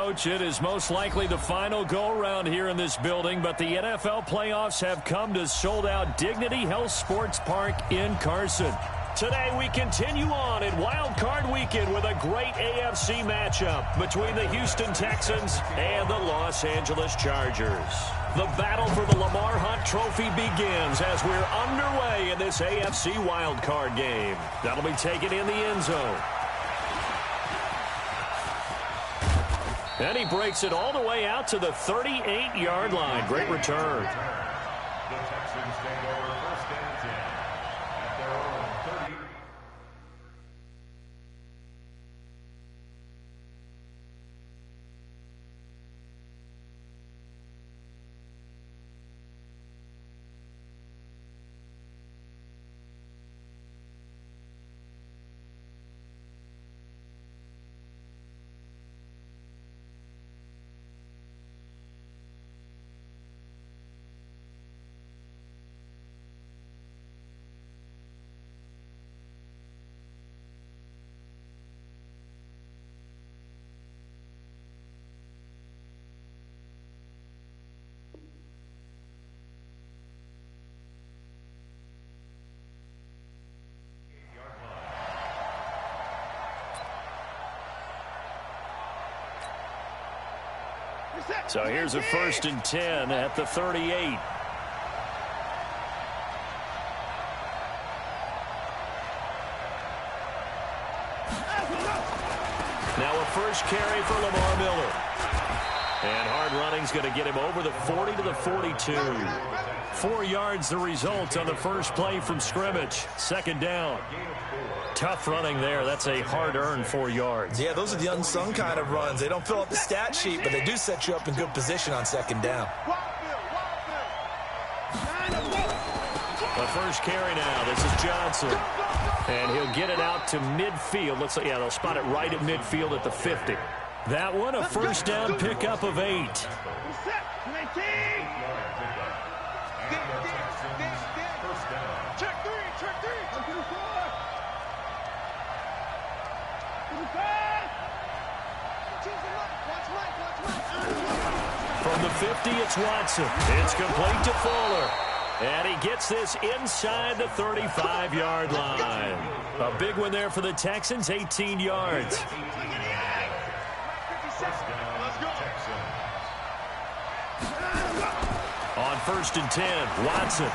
Coach. It is most likely the final go-around here in this building, but the NFL playoffs have come to sold-out Dignity Health Sports Park in Carson. Today we continue on in Wild Card Weekend with a great AFC matchup between the Houston Texans and the Los Angeles Chargers. The battle for the Lamar Hunt Trophy begins as we're underway in this AFC Wild Card game. That'll be taken in the end zone. And he breaks it all the way out to the 38-yard line. Great return. The Texans take over first and 10 at their own 30. So here's a 1st and 10 at the 38. Now a first carry for Lamar Miller. And hard running's going to get him over the 40 to the 42. 4 yards the result on the first play from scrimmage. 2nd down. Tough running there. That's a hard-earned 4 yards. Yeah, those are the unsung kind of runs. They don't fill up the stat sheet, but they do set you up in good position on 2nd down. The first carry now. This is Johnson. And he'll get it out to midfield. Looks like, yeah, they'll spot it right at midfield at the 50. That one, a first down pickup of 8. From the 50, it's Watson. It's complete to Fuller. And he gets this inside the 35-yard line. A big one there for the Texans, 18 yards. On 1st and 10, Watson.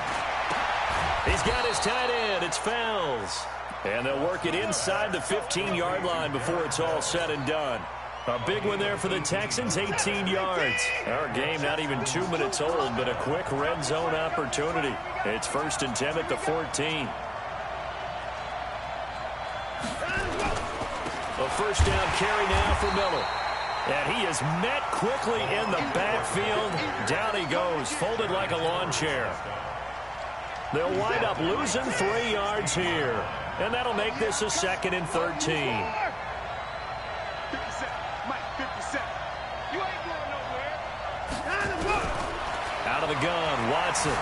He's got his tight end. It's Fells. And they'll work it inside the 15-yard line before it's all said and done. A big one there for the Texans, 18 yards. Our game not even 2 minutes old, but a quick red zone opportunity. It's 1st and 10 at the 14. A first down carry now for Miller. And he is met quickly in the backfield. Down he goes, folded like a lawn chair. They'll wind up losing 3 yards here. And that'll make this a 2nd and 13. Out of the gun, Watson.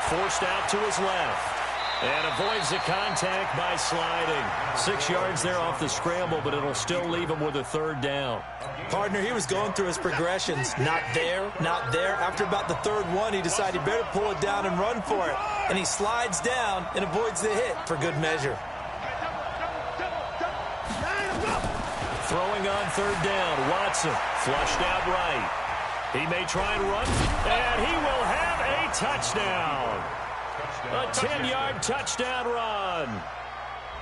Forced out to his left. And avoids the contact by sliding. 6 yards there off the scramble, but it'll still leave him with a 3rd down. Partner, he was going through his progressions. Not there, not there. After about the 3rd one, he decided he better pull it down and run for it. And he slides down and avoids the hit for good measure. Throwing on 3rd down, Watson. Flushed out right. He may try and run, and he will have a touchdown. A 10-yard touchdown run.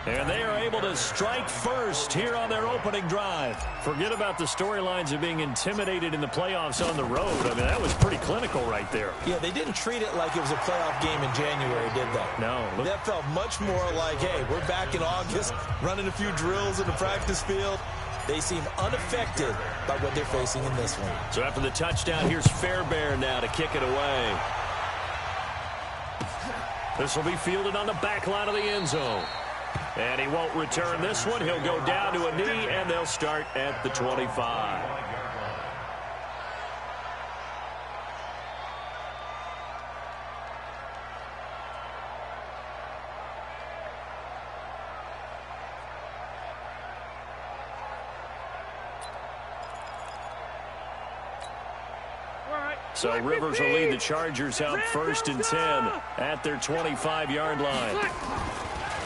And they are able to strike first here on their opening drive. Forget about the storylines of being intimidated in the playoffs on the road. I mean, that was pretty clinical right there. Yeah, they didn't treat it like it was a playoff game in January, did they? No. That felt much more like, hey, we're back in August, running a few drills in the practice field. They seem unaffected by what they're facing in this one. So after the touchdown, here's Fairbairn now to kick it away. This will be fielded on the back line of the end zone. And he won't return this one. He'll go down to a knee, and they'll start at the 25. So Rivers will lead the Chargers out 1st and 10 at their 25-yard line.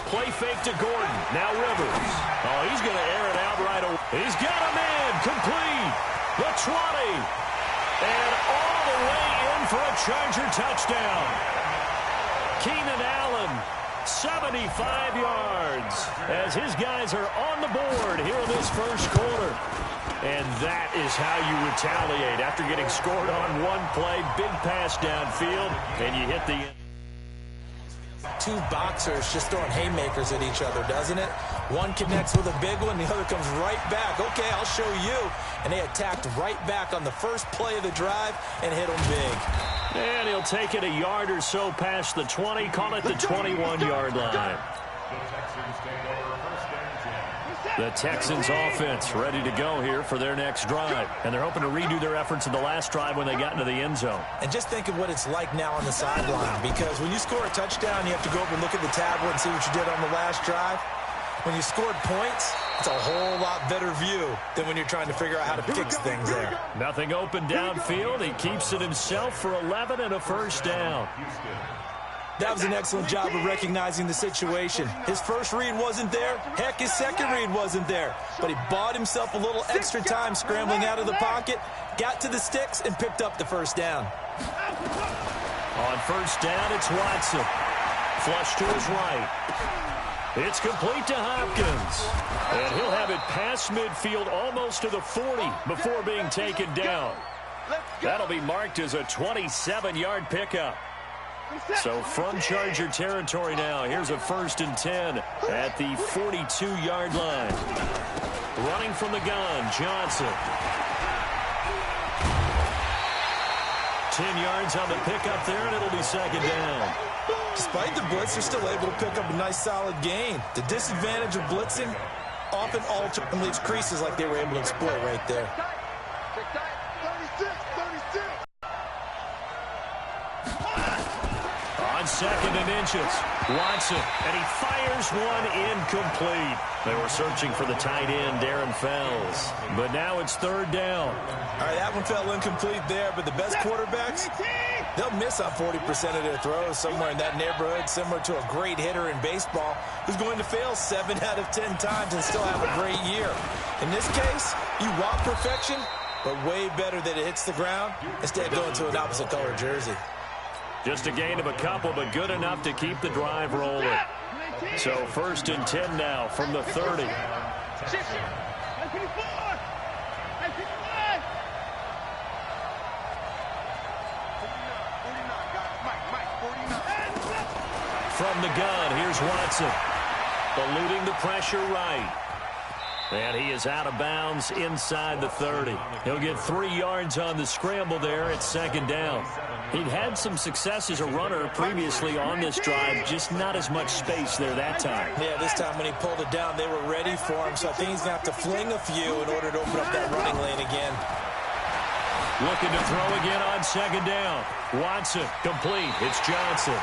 Play fake to Gordon. Now Rivers. Oh, he's going to air it out right away. He's got a man. Complete. The 20. And all the way in for a Charger touchdown. Keenan Allen, 75 yards, as his guys are on the board here in this first quarter. And that is how you retaliate after getting scored on one play. Big pass downfield, and you hit the end. Two boxers just throwing haymakers at each other, doesn't it? One connects with a big one, the other comes right back. Okay, I'll show you. And they attacked right back on the first play of the drive and hit them big. And he'll take it a yard or so past the 20, call it the 21-yard line. The Texans offense ready to go here for their next drive. And they're hoping to redo their efforts in the last drive when they got into the end zone. And just think of what it's like now on the sideline, because when you score a touchdown, you have to go over and look at the tablet and see what you did on the last drive. When you scored points, it's a whole lot better view than when you're trying to figure out how to fix things there. Nothing open downfield. He keeps it himself for 11 and a first down. That was an excellent job of recognizing the situation. His first read wasn't there. Heck, his second read wasn't there. But he bought himself a little extra time scrambling out of the pocket, got to the sticks, and picked up the first down. On first down, it's Watson. Flush to his right. It's complete to Hopkins. And he'll have it past midfield almost to the 40 before being taken down. That'll be marked as a 27-yard pickup. So from Charger territory now, here's a 1st and 10 at the 42-yard line. Running from the gun, Johnson. 10 yards on the pickup there, and it'll be second down. Despite the blitz, they're still able to pick up a nice solid gain. The disadvantage of blitzing often ultimately leaves creases like they were able to exploit right there. On 2nd and inches, Watson, and he fires one incomplete. They were searching for the tight end, Darren Fells, but now it's 3rd down. All right, that one fell incomplete there, but the best quarterbacks, they'll miss on 40% of their throws, somewhere in that neighborhood, similar to a great hitter in baseball who's going to fail 7 out of 10 times and still have a great year. In this case, you want perfection, but way better that it hits the ground instead of going to an opposite color jersey. Just a gain of a couple, but good enough to keep the drive rolling. So 1st and 10 now from the 30. From the gun, here's Watson. Eluding the pressure right. And he is out of bounds inside the 30. He'll get 3 yards on the scramble there at 2nd down. He'd had some success as a runner previously on this drive, just not as much space there that time. Yeah, this time when he pulled it down, they were ready for him, so I think he's going to have to fling a few in order to open up that running lane again. Looking to throw again on 2nd down. Watson, complete. It's Johnson.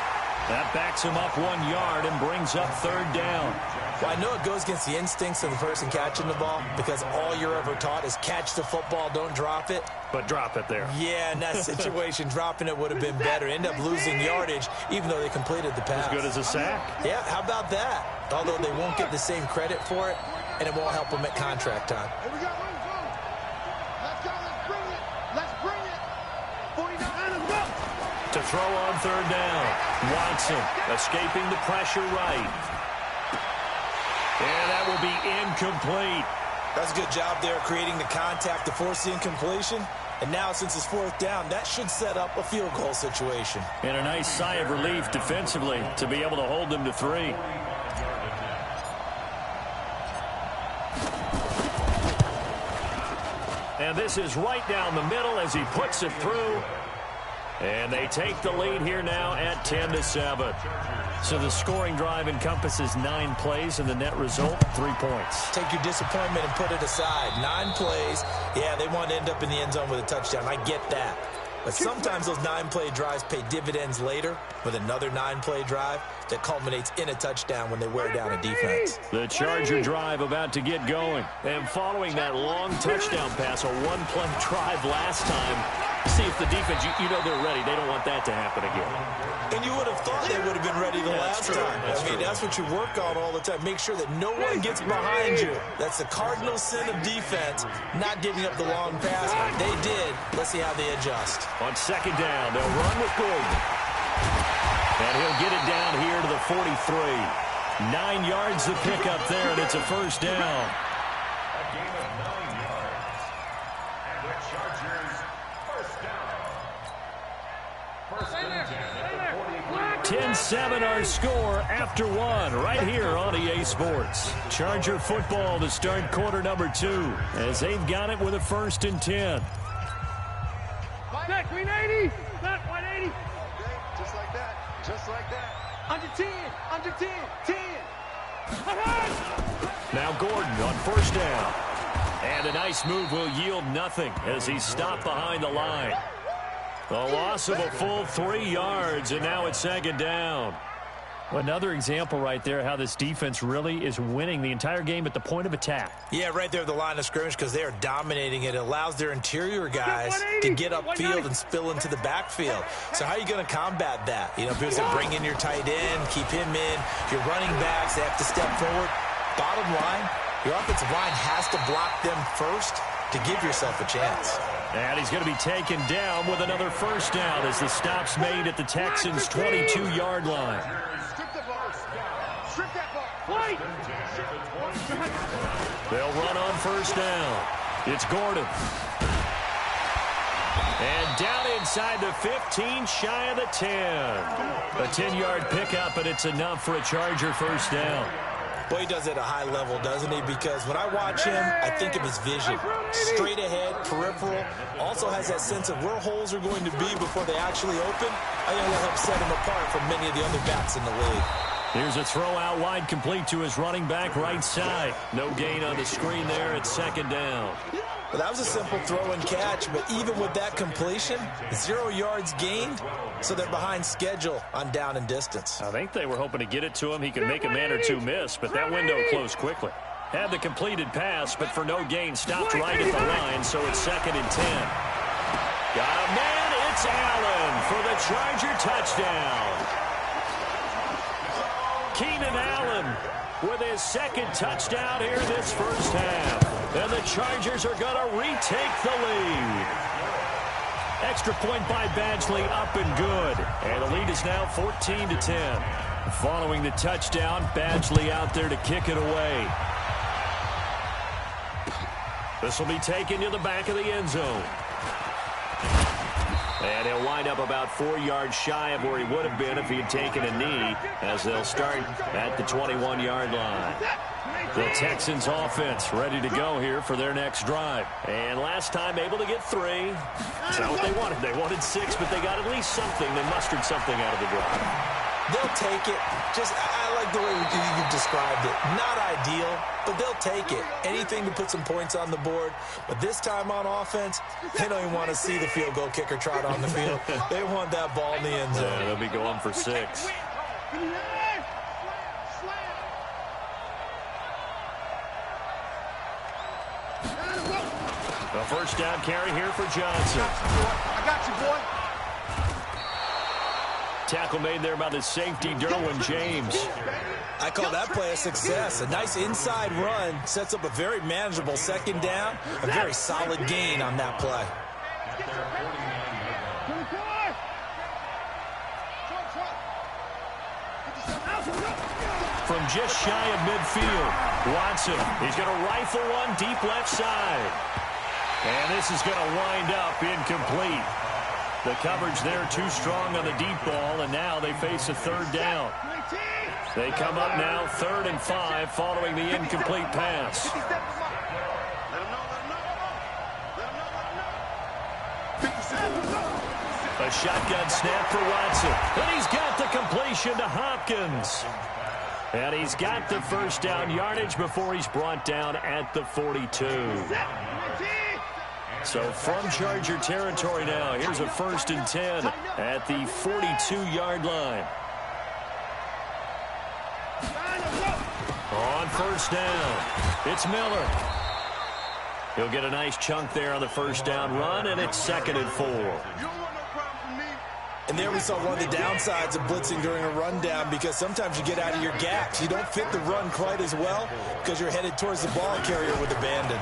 That backs him up 1 yard and brings up 3rd down. Well, I know it goes against the instincts of the person catching the ball because all you're ever taught is catch the football, don't drop it. But drop it there. Yeah, in that situation, dropping it would have been better. End up losing yardage, even though they completed the pass. As good as a sack. Yeah, how about that? Although they won't get the same credit for it, and it won't help them at contract time. Here we go, let's go, let's bring it, let's bring it. 49, let's go. To throw on 3rd down. Watson escaping the pressure right. And that will be incomplete. That's a good job there creating the contact to force the incompletion. And now, since it's 4th down, that should set up a field goal situation. And a nice sigh of relief defensively to be able to hold them to 3. And this is right down the middle as he puts it through. And they take the lead here now at 10-7. So the scoring drive encompasses 9 plays, and the net result, 3 points. Take your disappointment and put it aside. 9 plays. Yeah, they want to end up in the end zone with a touchdown. I get that. But sometimes those 9-play drives pay dividends later with another 9-play drive that culminates in a touchdown when they wear down a defense. The Charger drive about to get going. And following that long touchdown pass, a one-play drive last time, see if the defense, you know they're ready. They don't want that to happen again. And you would have thought they would have been ready the last time. That's what you work on all the time. Make sure that no one gets behind you. That's the cardinal sin of defense, not giving up the long pass. They did. Let's see how they adjust. On second down, they'll run with Gordon. And he'll get it down here to the 43. 9 yards to pick up there, and it's a first down. A gain of 9 yards. And the Chargers, first down. First and 10 at the 43. 10-7 our score after one right here on EA Sports. Charger football to start quarter number 2 as they've got it with a first and 10. Back, 180. Back, 180. Just like that. Just like that. Under 10. Under 10. 10. Now Gordon on first down. And a nice move will yield nothing as he's stopped behind the line. The loss of a full 3 yards, and now it's second down. Another example right there how this defense really is winning the entire game at the point of attack. Yeah, right there at the line of scrimmage because they are dominating it. It allows their interior guys to get upfield and spill into the backfield. So how are you going to combat that? Because they bring in your tight end, keep him in. Your running backs, they have to step forward. Bottom line, your offensive line has to block them first to give yourself a chance. And he's going to be taken down with another first down as the stop's made at the Texans' 22-yard line. They'll run on first down. It's Gordon. And down inside the 15, shy of the 10. A 10-yard pickup, and it's enough for a Charger first down. Boy, he does it at a high level, doesn't he? Because when I watch him, I think of his vision. Straight ahead, peripheral. Also has that sense of where holes are going to be before they actually open. I think that'll help set him apart from many of the other backs in the league. Here's a throw out wide complete to his running back right side. No gain on the screen there. It's second down. Well, that was a simple throw and catch, but even with that completion, 0 yards gained, so they're behind schedule on down and distance. I think they were hoping to get it to him. He could make a man or two miss, but that window closed quickly. Had the completed pass, but for no gain, stopped right at the line, so it's second and 10. Got a man, it's Allen for the Charger touchdown. Keenan Allen with his second touchdown here this first half. And the Chargers are going to retake the lead. Extra point by Badgley up and good. And the lead is now 14-10. Following the touchdown, Badgley out there to kick it away. This will be taken to the back of the end zone. And he'll wind up about 4 yards shy of where he would have been if he had taken a knee, as they'll start at the 21-yard line. The Texans offense ready to go here for their next drive. And last time able to get 3. That's not what they wanted. They wanted 6, but they got at least something. They mustered something out of the drive. They'll take it. I like the way you described it. Not ideal, but they'll take it. Anything to put some points on the board. But this time on offense, they don't even want to see the field goal kicker trot on the field. They want that ball in the end zone. Yeah, they'll be going for 6. A first down carry here for Johnson. I got you, boy. Tackle made there by the safety, Derwin James. I call that play a success. A nice inside run sets up a very manageable second down. A very solid gain on that play. From just shy of midfield, Watson, he's going to rifle one deep left side. And this is going to wind up incomplete. The coverage there too strong on the deep ball, and now they face a third down. They come up now 3rd and 5 following the incomplete pass. A shotgun snap for Watson, and he's got the completion to Hopkins. And he's got the first down yardage before he's brought down at the 42. So from Charger territory now, here's a 1st and 10 at the 42-yard line. On first down, it's Miller. He'll get a nice chunk there on the first down run, and it's 2nd and 4. And there we saw one of the downsides of blitzing during a rundown, because sometimes you get out of your gaps. You don't fit the run quite as well because you're headed towards the ball carrier with abandon.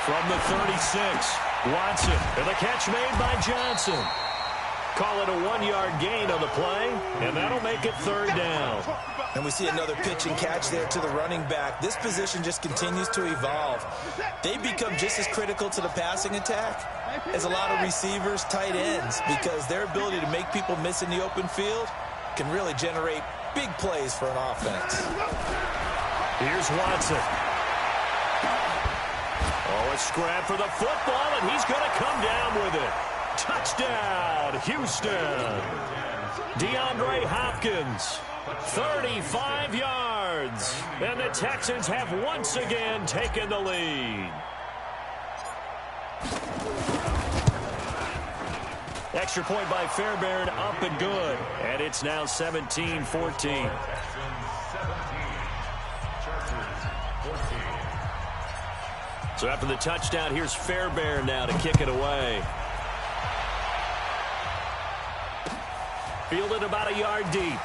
From the 36, Watson, and the catch made by Johnson. Call it a 1-yard gain on the play, and that'll make it 3rd down. And we see another pitch and catch there to the running back. This position just continues to evolve. They become just as critical to the passing attack as a lot of receivers, tight ends, because their ability to make people miss in the open field can really generate big plays for an offense. Here's Watson. Oh, a scrap for the football, and he's going to come down with it. Touchdown, Houston. DeAndre Hopkins, 35 yards. And the Texans have once again taken the lead. Extra point by Fairbairn, up and good. And it's now 17-14. So after the touchdown, here's Fairbairn now to kick it away. Fielded about a yard deep.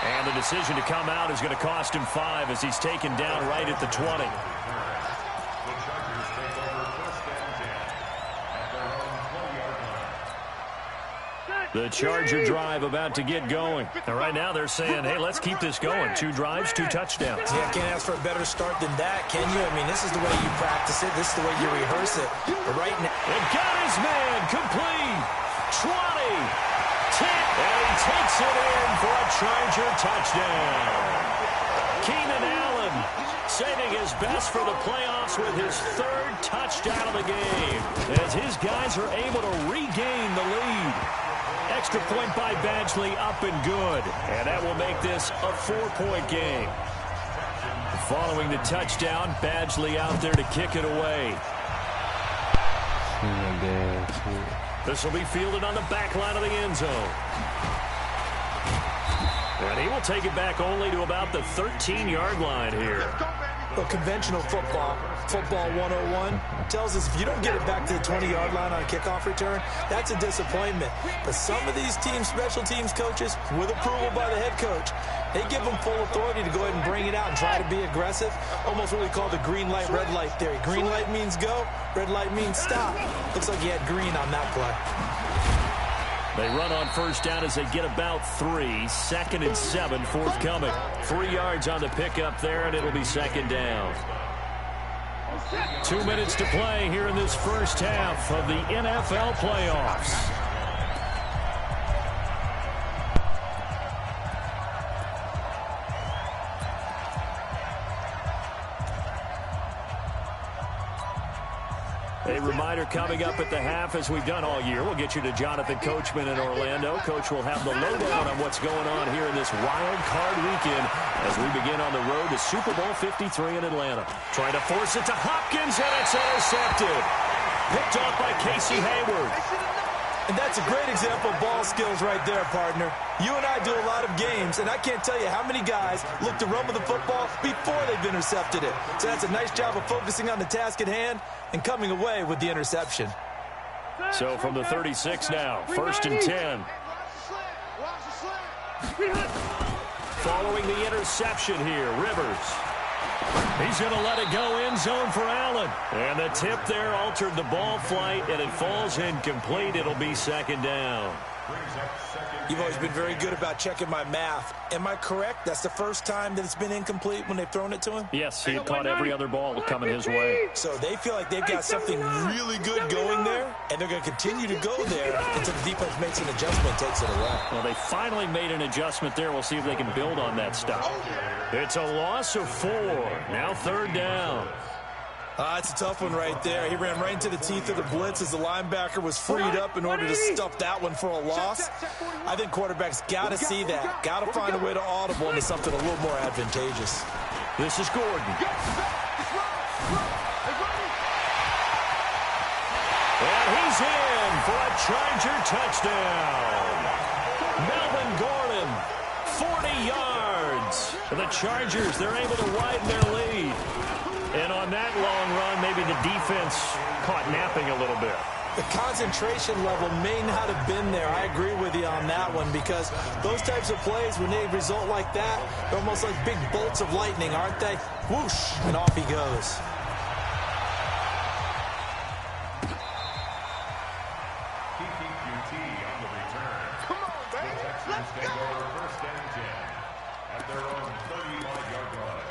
And the decision to come out is going to cost him 5 as he's taken down right at the 20. The Charger drive about to get going. And right now they're saying, hey, let's keep this going. 2 drives, 2 touchdowns. Yeah, can't ask for a better start than that, can you? I mean, this is the way you practice it. This is the way you rehearse it. But right now, and got his man complete. 20, 10, and he takes it in for a Charger touchdown. Keenan Allen saving his best for the playoffs with his 3rd touchdown of the game as his guys are able to regain the lead. Extra point by Badgley, up and good. And that will make this a 4-point game. Following the touchdown, Badgley out there to kick it away. This will be fielded on the back line of the end zone. And he will take it back only to about the 13-yard line here. Well, conventional football 101, tells us if you don't get it back to the 20-yard line on a kickoff return, that's a disappointment. But some of these teams, special teams coaches, with approval by the head coach, they give them full authority to go ahead and bring it out and try to be aggressive. Almost what we call the green light, red light theory. Green light means go, red light means stop. Looks like he had green on that play. They run on first down as they get about 3. 2nd and 7 forthcoming. 3 yards on the pickup there, and it'll be 2nd down. 2 minutes to play here in this first half of the NFL playoffs. A reminder coming up at the half, as we've done all year. We'll get you to Jonathan Coachman in Orlando. Coach will have the lowdown on what's going on here in this wild card weekend as we begin on the road to Super Bowl 53 in Atlanta. Trying to force it to Hopkins, and it's intercepted. Picked off by Casey Hayward. And that's a great example of ball skills right there, partner. You and I do a lot of games, and I can't tell you how many guys look to run with the football before they've intercepted it. So that's a nice job of focusing on the task at hand and coming away with the interception. So from the 36 now, 1st and 10. Following the interception here, Rivers. He's going to let it go end zone for Allen. And the tip there altered the ball flight, and it falls incomplete. It'll be 2nd down. You've always been very good about checking my math. Am I correct? That's the first time that it's been incomplete when they've thrown it to him? Yes, he had caught every other ball coming his way. So they feel like they've got something really good going there, and they're going to continue to go there until the defense makes an adjustment, takes it away. Well, they finally made an adjustment there. We'll see if they can build on that stop. It's a loss of 4. Now 3rd down. It's a tough one right there. He ran right into the teeth of the blitz as the linebacker was freed up in order to stuff that one for a loss. I think quarterbacks got to see that. Got to find a way to audible into something a little more advantageous. This is Gordon. And he's in for a Charger touchdown. Melvin Gordon, 40 yards. The Chargers, they're able to widen their lead. And on that long run, maybe the defense caught napping a little bit. The concentration level may not have been there. I agree with you on that one, because those types of plays, when they result like that, they're almost like big bolts of lightning, aren't they? Whoosh, and off he goes. PPQT on the return. Come on, baby. Let's Take go. over first and 10 at their own 35-yard line.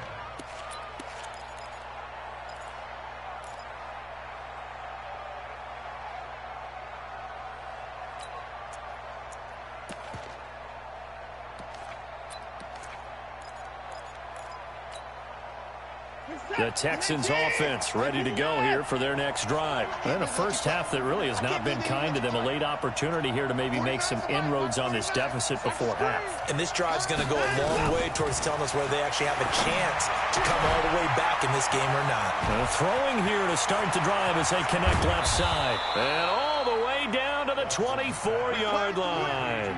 The Texans offense ready to go here for their next drive. And a first half that really has not been kind to them. A late opportunity here to maybe make some inroads on this deficit before half. And this drive's going to go a long way towards telling us whether they actually have a chance to come all the way back in this game or not. Throwing here to start the drive as they connect left side. And all the way down to the 24-yard line.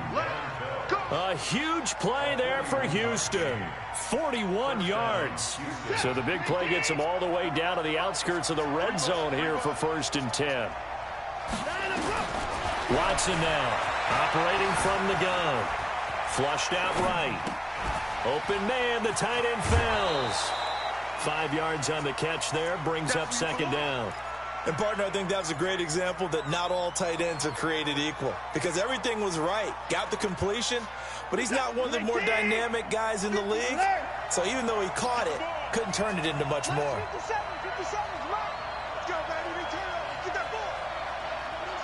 A huge play there for Houston. 41 yards. So the big play gets them all the way down to the outskirts of the red zone here for first and 10. Watson now operating from the gun. Flushed out right. Open man, the tight end fails. 5 yards on the catch there, brings up second down. And, partner, I think that was a great example that not all tight ends are created equal, because everything was right. Got the completion, but he's not one of the more dynamic guys in the league. So even though he caught it, couldn't turn it into much more. 50 seconds, let's go, baby. Return over. Get that ball.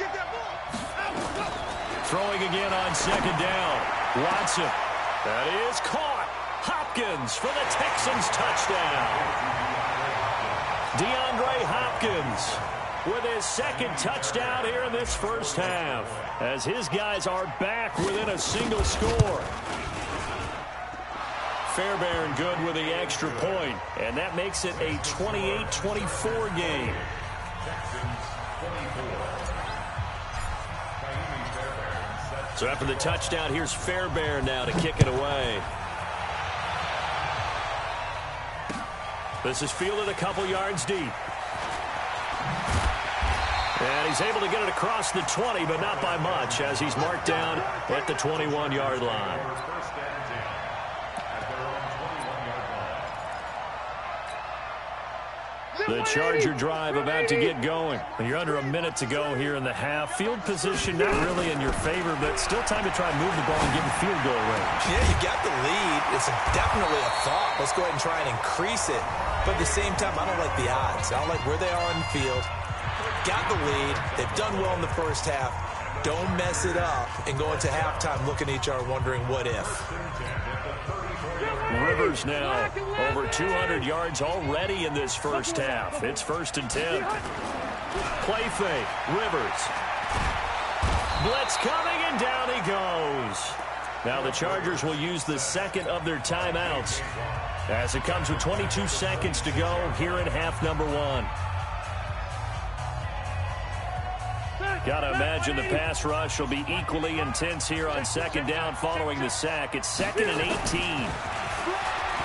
Get that ball. Throwing again on second down. Watson. That is caught. Hopkins for the Texans touchdown. DeAndre Hopkins with his second touchdown here in this first half, as his guys are back within a single score. Fairbairn good with the extra point, and that makes it a 28-24 game. So after the touchdown, here's Fairbairn now to kick it away. This is fielded a couple yards deep. And he's able to get it across the 20, but not by much, as he's marked down at the 21-yard line. The Charger drive about to get going. You're under a minute to go here in the half. Field position not really in your favor, but still time to try and move the ball and get in field goal range. Yeah, you got the lead. It's definitely a thought. Let's go ahead and try and increase it. But at the same time, I don't like the odds. I don't like where they are in the field. Got the lead. They've done well in the first half. Don't mess it up and go into halftime looking at each other wondering what if. Rivers now over 200 yards already in this first half. It's first and 10. Play fake. Rivers. Blitz coming, and down he goes. Now the Chargers will use the second of their timeouts as it comes with 22 seconds to go here in half number one. Gotta imagine the pass rush will be equally intense here on second down following the sack. It's second and 18.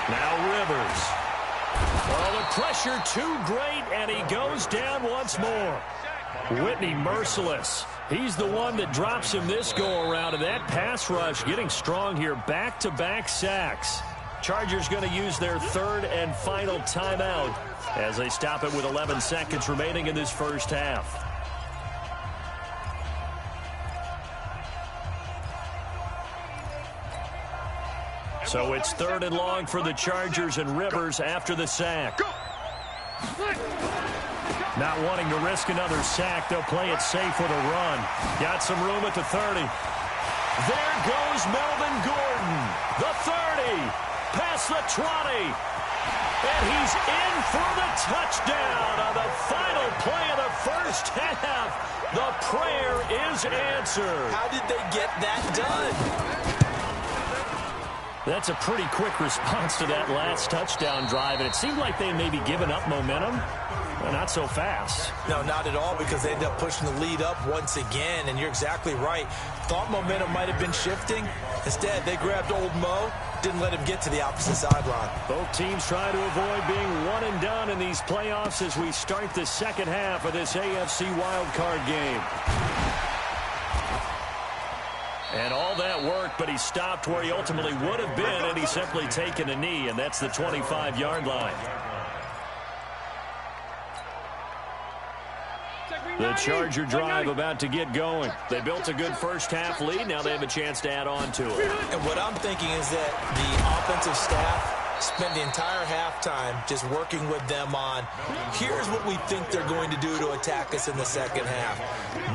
Now Rivers. Oh, the pressure too great, and he goes down once more. Whitney merciless. He's the one that drops him this go-around, and that pass rush getting strong here. Back-to-back sacks. Chargers going to use their third and final timeout as they stop it with 11 seconds remaining in this first half. So it's third and long for the Chargers, and Rivers after the sack. Not wanting to risk another sack, they'll play it safe with a run. Got some room at the 30. There goes Melvin Gordon. The 30. Past the 20. And he's in for the touchdown on the final play of the first half. The prayer is answered. How did they get that done? That's a pretty quick response to that last touchdown drive, and it seemed like they may be giving up momentum. Not so fast. No, not at all, because they end up pushing the lead up once again, and you're exactly right. Thought momentum might have been shifting. Instead, they grabbed old Mo, didn't let him get to the opposite sideline. Both teams trying to avoid being one and done in these playoffs as we start the second half of this AFC wildcard game. And all that worked, but he stopped where he ultimately would have been, and he's simply taken a knee, and that's the 25-yard line. The Charger drive about to get going. They built a good first-half lead. Now they have a chance to add on to it. And what I'm thinking is that the offensive staff spent the entire halftime just working with them on, here's what we think they're going to do to attack us in the second half.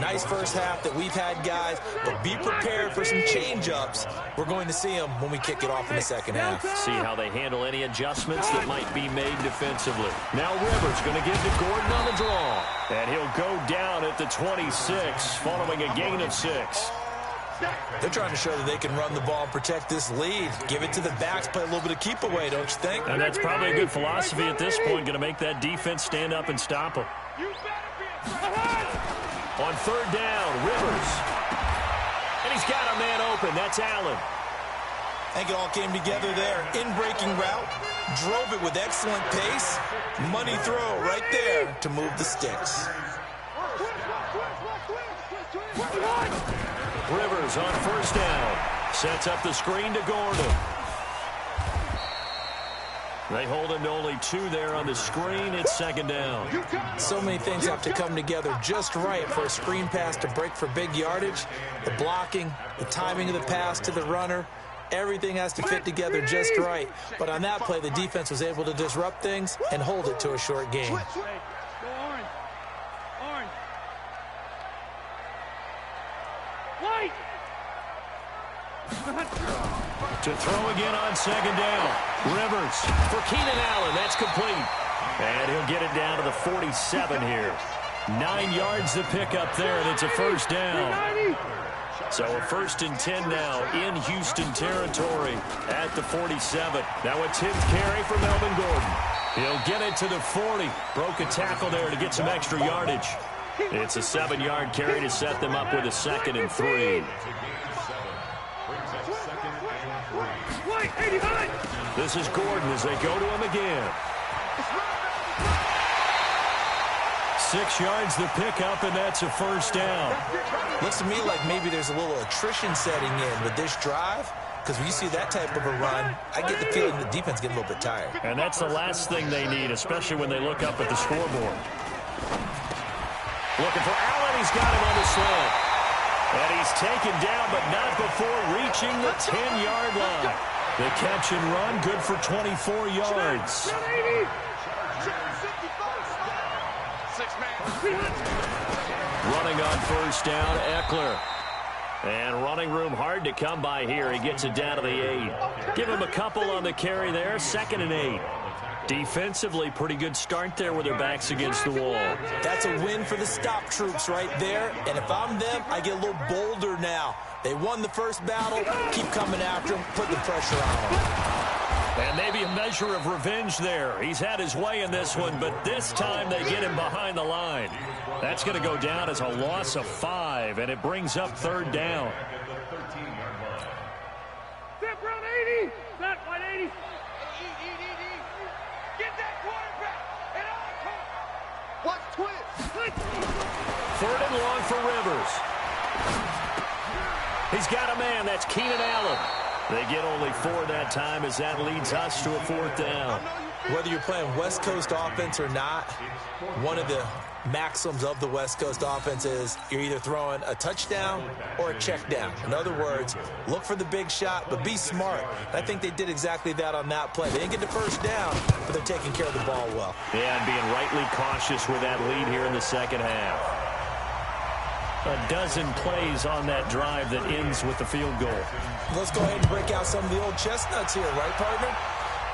Nice first half that we've had, guys, but be prepared for some change-ups. We're going to see them when we kick it off in the second half. See how they handle any adjustments that might be made defensively. Now Rivers going to give to Gordon on the draw. And he'll go down at the 26 following a gain of 6. They're trying to show that they can run the ball and protect this lead. Give it to the backs, play a little bit of keep away, don't you think? And that's probably a good philosophy at this point, going to make that defense stand up and stop them. On third down, Rivers. And he's got a man open. That's Allen. I think it all came together there. In-breaking route, drove it with excellent pace. Money throw right there to move the sticks. Rivers on first down. Sets up the screen to Gordon. They hold him to only 2 there on the screen. It's second down. So many things have to come together just right for a screen pass to break for big yardage. The blocking, the timing of the pass to the runner, everything has to fit together just right. But on that play, the defense was able to disrupt things and hold it to a short game. To throw again on second down. Rivers for Keenan Allen. That's complete. And he'll get it down to the 47 here. 9 yards to pick up there, and it's a first down. So a 1st and 10 now in Houston territory at the 47. Now a 10th carry for Melvin Gordon. He'll get it to the 40. Broke a tackle there to get some extra yardage. It's a 7-yard carry to set them up with a 2nd and 3. This is Gordon as they go to him again. 6 yards to pick up, and that's a first down. Looks to me like maybe there's a little attrition setting in with this drive, because when you see that type of a run, I get the feeling the defense gets a little bit tired. And that's the last thing they need, especially when they look up at the scoreboard. Looking for Allen. He's got him on the slant. And he's taken down, but not before reaching the 10-yard line. The catch and run, good for 24 yards. Running on first down, Eckler. And running room hard to come by here. He gets it down to the 8. Give him a couple on the carry there, 2nd and 8. Defensively, pretty good start there with their backs against the wall. That's a win for the stop troops right there. And if I'm them, I get a little bolder now. They won the first battle. Keep coming after them. Put the pressure on them. And maybe a measure of revenge there. He's had his way in this one, but this time they get him behind the line. That's going to go down as a loss of 5, and it brings up 3rd down. Step round 80. Step 180. Get that quarterback. And on. Watch twist. 3rd and long for Rivers. He's got a man. That's Keenan Allen. They get only 4 that time as that leads us to a 4th down. Whether you're playing West Coast offense or not, one of the maxims of the West Coast offense is you're either throwing a touchdown or a check down. In other words, look for the big shot, but be smart. And I think they did exactly that on that play. They didn't get the first down, but they're taking care of the ball well. Yeah, and being rightly cautious with that lead here in the second half. A dozen plays on that drive that ends with the field goal. Let's go ahead and break out some of the old chestnuts here, right, partner?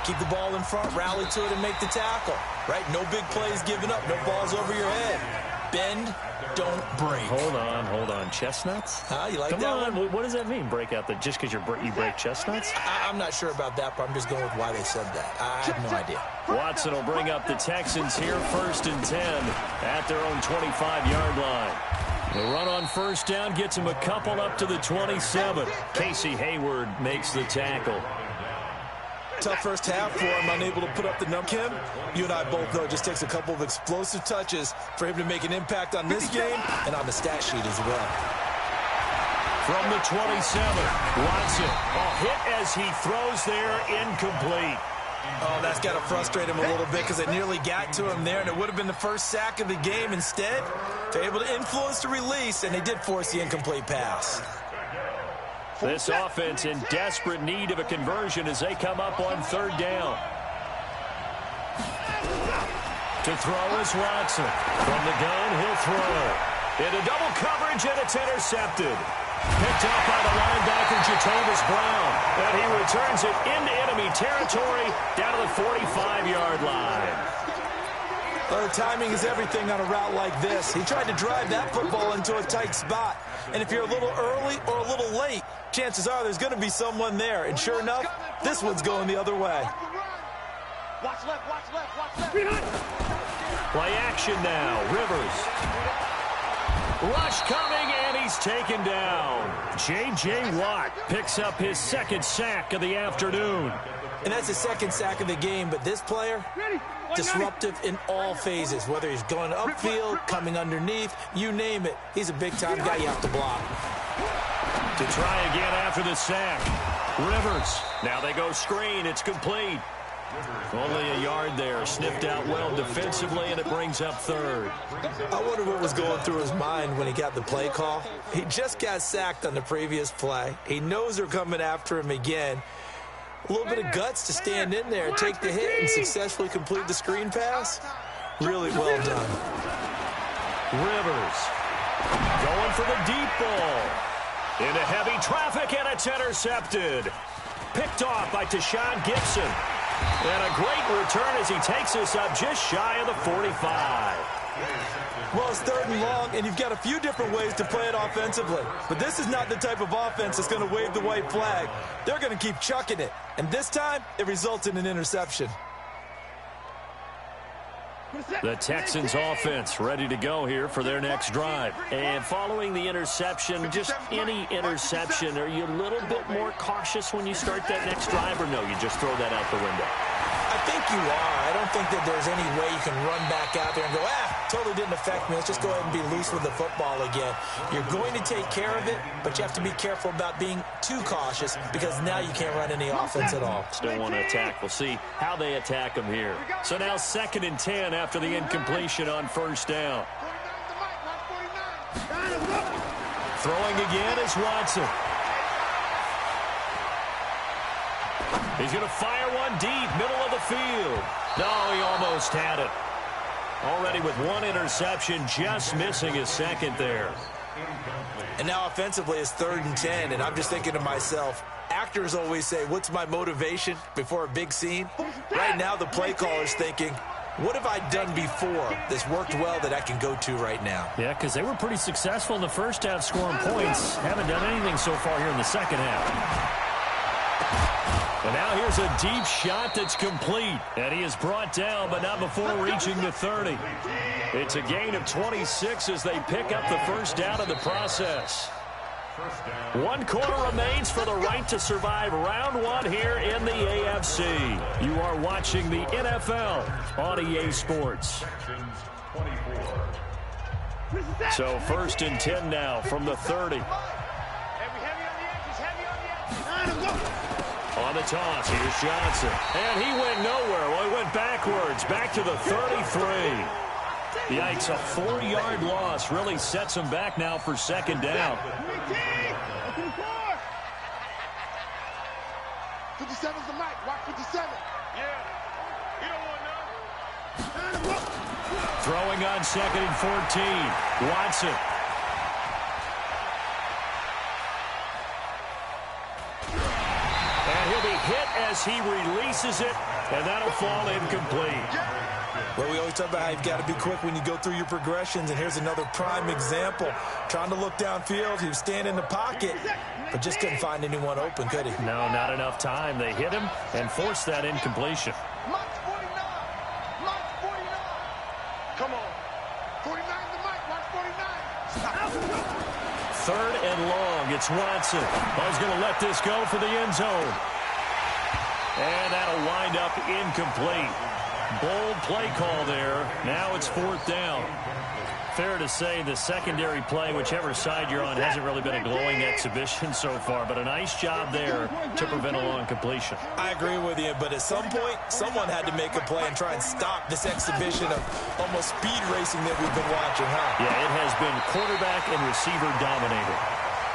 Keep the ball in front, rally to it, and make the tackle, right? No big plays given up, no balls over your head. Bend, don't break. Hold on. Chestnuts? You like Come that on. one? What does that mean, break out the, just because you break chestnuts? I'm not sure about that, but I'm just going with why they said that. I have no idea. Watson will bring up the Texans here 1st and 10 at their own 25-yard line. The run on first down gets him a couple up to the 27. Casey Hayward makes the tackle. Tough first half for him, unable to put up the number. Kim, you and I both know it just takes a couple of explosive touches for him to make an impact on this game and on the stat sheet as well. From the 27, Watson, a hit as he throws there, incomplete. Oh, that's got to frustrate him a little bit because it nearly got to him there, and it would have been the first sack of the game. Instead, they're able to influence the release, and they did force the incomplete pass. This offense in desperate need of a conversion as they come up on 3rd down. To throw is Watson. From the gun, he'll throw. Into double coverage, and it's intercepted. Picked up by the linebacker, Jatavis Brown. And he returns it into enemy territory down to the 45-yard line. Well, the timing is everything on a route like this. He tried to drive that football into a tight spot. And if you're a little early or a little late, chances are there's going to be someone there. And sure enough, this one's going the other way. Watch left, watch left, watch left. Play action now. Rivers. Rush coming, and he's taken down. J.J. Watt picks up his 2nd sack of the afternoon. And that's his 2nd sack of the game, but this player, disruptive in all phases, whether he's going upfield, coming underneath, you name it. He's a big-time guy you have to block. To try again after the sack. Rivers. Now they go screen. It's complete. Only a yard there. Sniffed out well defensively, and it brings up 3rd. I wonder what was going through his mind when he got the play call. He just got sacked on the previous play. He knows they're coming after him again. A little bit of guts to stand in there, take the hit, and successfully complete the screen pass. Really well done. Rivers going for the deep ball. Into heavy traffic, and it's intercepted. Picked off by Tashawn Gibson. And a great return as he takes us up just shy of the 45. Well, it's 3rd and long, and you've got a few different ways to play it offensively. But this is not the type of offense that's going to wave the white flag. They're going to keep chucking it. And this time, it results in an interception. The Texans offense ready to go here for their next drive. And following the interception, just any interception, are you a little bit more cautious when you start that next drive, or no, you just throw that out the window? I think you are. I don't think that there's any way you can run back out there and go, totally didn't affect me. Let's just go ahead and be loose with the football again. You're going to take care of it, but you have to be careful about being too cautious because now you can't run any offense at all. Still want to attack. We'll see how they attack them here. So now 2nd and 10 after the incompletion on 1st down. Throwing again is Watson. He's going to fire one deep, middle of the field. No, he almost had it. Already with 1 interception, just missing his 2nd there. And now offensively it's 3rd and 10, and I'm just thinking to myself, actors always say, what's my motivation before a big scene? Right now the play caller's thinking, what have I done before that's worked well that I can go to right now? Yeah, because they were pretty successful in the first half scoring points. Haven't done anything so far here in the 2nd half. And now here's a deep shot that's complete. And he is brought down, but not before reaching the 30. It's a gain of 26 as they pick up the 1st down in the process. 1 quarter remains for the right to survive round 1 here in the AFC. You are watching the NFL on EA Sports. So 1st and 10 now from the 30. On the toss, here's Johnson. And he went nowhere. Well, he went backwards, back to the 33. Yikes, a 4-yard loss really sets him back now for 2nd down. 57's the mic. Watch 57. Yeah. You don't want none. Throwing on 2nd and 14. Watson. And he'll be hit as he releases it, and that'll fall incomplete. Well, we always talk about how you've got to be quick when you go through your progressions, and here's another prime example. Trying to look downfield, he was standing in the pocket, but just couldn't find anyone open, could he? No, not enough time. They hit him and forced that incompletion. Mark 49. Mark 49. Come on. 49 the mic. Mark 49. Third and long. It's Watson. He's going to let this go for the end zone. And that'll wind up incomplete. Bold play call there. Now it's fourth down. Fair to say the secondary play, whichever side you're on, hasn't really been a glowing exhibition so far, but a nice job there to prevent a long completion. I agree with you, but at some point, someone had to make a play and try and stop this exhibition of almost speed racing that we've been watching, huh? Yeah, it has been quarterback and receiver dominated.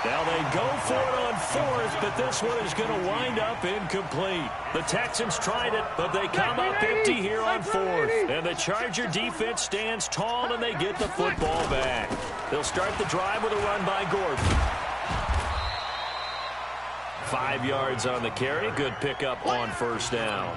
Now they go for it on fourth, but this one is going to wind up incomplete. The Texans tried it, but they come up empty here on fourth. And the Charger defense stands tall, and they get the football back. They'll start the drive with a run by Gordon. 5 yards on the carry. Good pickup on first down.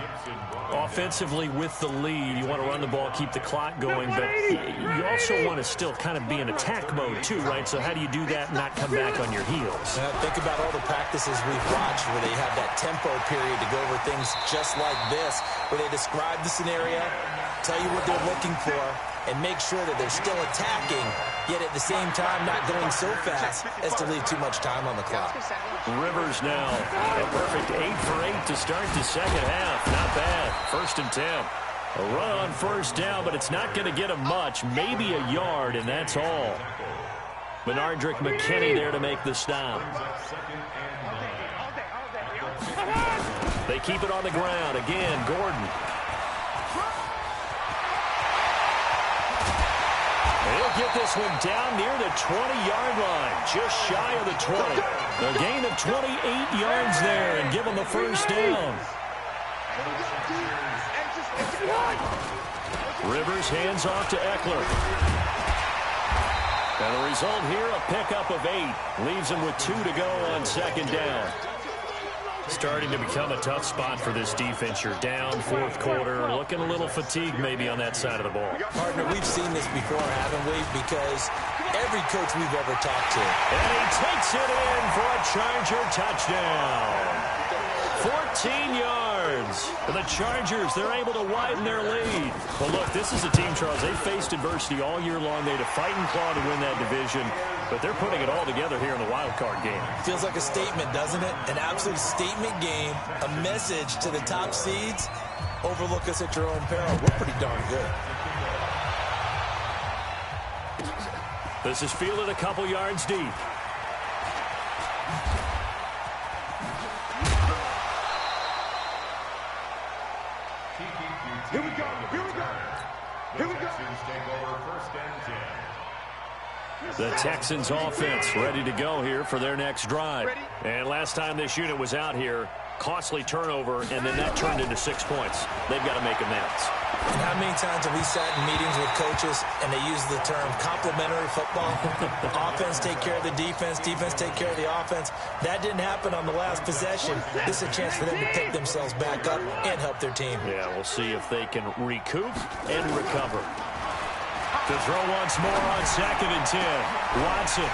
Offensively with the lead, you want to run the ball, keep the clock going, but you also want to still kind of be in attack mode too, right? So how do you do that and not come back on your heels? Think about all the practices we've watched where they have that tempo period to go over things just like this, where they describe the scenario, tell you what they're looking for, and make sure that they're still attacking, yet at the same time not going so fast as to leave too much time on the clock. Rivers now, a perfect 8 for 8 to start the second half. Not bad. 1st and 10. A run on first down, but it's not going to get him much. Maybe a yard, and that's all. Benardrick McKinney there to make the stop. They keep it on the ground. Again, Gordon. He'll get this one down near the 20-yard line, just shy of the 20. A gain of 28 yards there and give him the first down. Rivers hands off to Eckler. And the result here, a pickup of 8. Leaves him with 2 to go on second down. Starting to become a tough spot for this defense. You're down fourth quarter, looking a little fatigued maybe on that side of the ball. Partner, we've seen this before, haven't we? Because every coach we've ever talked to. And he takes it in for a Charger touchdown. 14 yards. And the Chargers, they're able to widen their lead. Well, look, this is a team, Charles, they faced adversity all year long. They had to fight and claw to win that division, but they're putting it all together here in the wild card game. Feels like a statement, doesn't it? An absolute statement game, a message to the top seeds. Overlook us at your own peril. We're pretty darn good. This is fielded a couple yards deep. Here we go. Here we go. Here we go. Take over 1st and 10. The Texans offense ready to go here for their next drive. And last time this unit was out here, costly turnover, and then that turned into 6 points. They've got to make amends. And how many times have we sat in meetings with coaches and they use the term complementary football? Offense take care of the defense, defense take care of the offense. That didn't happen on the last possession. This is a chance for them to pick themselves back up and help their team. Yeah, we'll see if they can recoup and recover. To throw once more on 2nd and 10. Watson.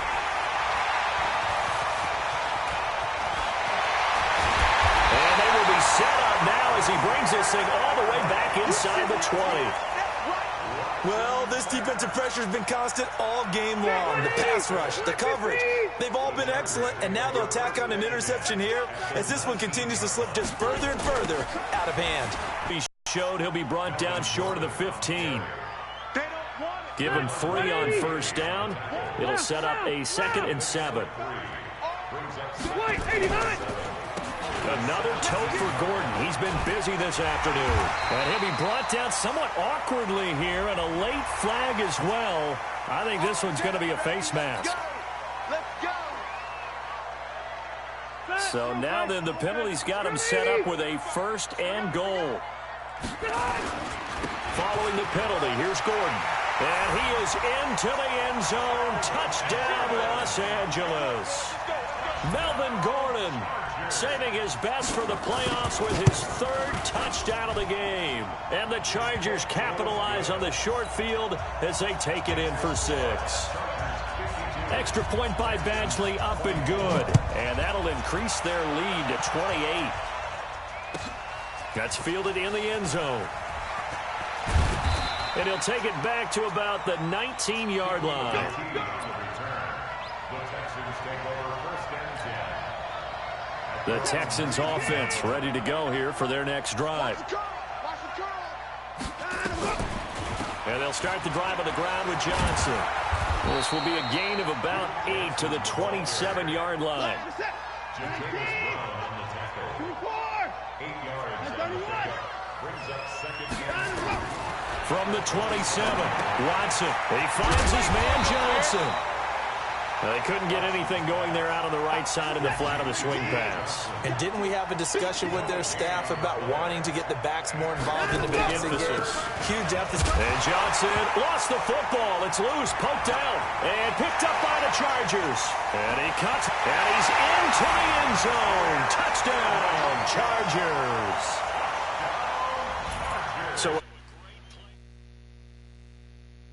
And they will be set up now as he brings this thing all the way back inside the 20. Well, this defensive pressure has been constant all game long. The pass rush, the coverage, they've all been excellent, and now they'll tack on an interception here as this one continues to slip just further and further out of hand. He showed he'll be brought down short of the 15. Give him 3 on first down. It'll set up a 2nd and 7. Another tote for Gordon. He's been busy this afternoon. And he'll be brought down somewhat awkwardly here, and a late flag as well. I think this one's going to be a face mask. So now then the penalty's got him set up with a 1st and goal. Following the penalty, here's Gordon. And he is into the end zone. Touchdown, Los Angeles. Melvin Gordon saving his best for the playoffs with his 3rd touchdown of the game. And the Chargers capitalize on the short field as they take it in for 6. Extra point by Badgley, up and good. And that'll increase their lead to 28. That's fielded in the end zone. And he'll take it back to about the 19-yard line. The Texans offense ready to go here for their next drive. And they'll start the drive on the ground with Johnson. This will be a gain of about 8 to the 27-yard line. From the 27, Watson. He finds his man Johnson. They couldn't get anything going there out on the right side of the flat of the swing pass. And didn't we have a discussion with their staff about wanting to get the backs more involved in the passing game? Huge emphasis. And Johnson lost the football. It's loose, poked out, and picked up by the Chargers. And he cuts, and he's into the end zone. Touchdown, Chargers.